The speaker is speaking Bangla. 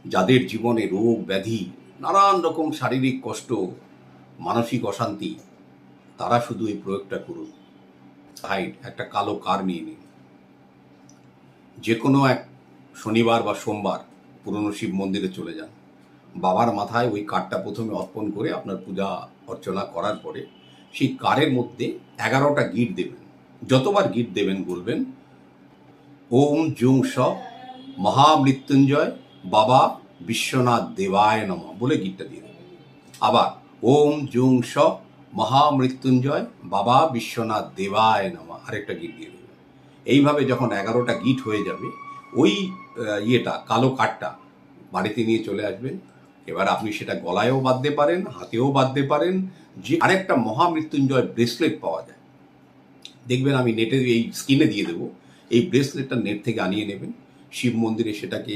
যাদের জীবনে রোগ ব্যাধি, নানান রকম শারীরিক কষ্ট, মানসিক অশান্তি, তারা শুধু এই প্রয়োগটা করুন। হাইড একটা কালো কার নিয়ে নিন, যে কোনো এক শনিবার বা সোমবার পুরনো শিব মন্দিরে চলে যান। বাবার মাথায় ওই কার্ডটা প্রথমে অর্পণ করে আপনার পূজা অর্চনা করার পরে সেই কারের মধ্যে 11টা গিট দেবেন। যতবার গিট দেবেন বলবেন, ওম জুং স মহামৃত্যুঞ্জয় বাবা বিশ্বনাথ দেবায় নমঃ বলে গিটটা দিয়ে দেবেন। আবার ওম জুং স মহামৃত্যুঞ্জয় বাবা বিশ্বনাথ দেবায় নমঃ আরেকটা গিট দিয়ে দেবেন। এইভাবে যখন 11টা গিট হয়ে যাবে, ওই কালো কাঠটা বাড়িতে নিয়ে চলে আসবেন। এবার আপনি সেটা গলায়ও বাঁধতে পারেন, হাতেও বাঁধতে পারেন। যে আরেকটা মহামৃত্যুঞ্জয় ব্রেসলেট পাওয়া যায়, দেখবেন আমি নেটে এই স্ক্রিনে দিয়ে দেবো। এই ব্রেসলেটটা নেট থেকে আনিয়ে নেবেন, শিব মন্দিরে সেটাকে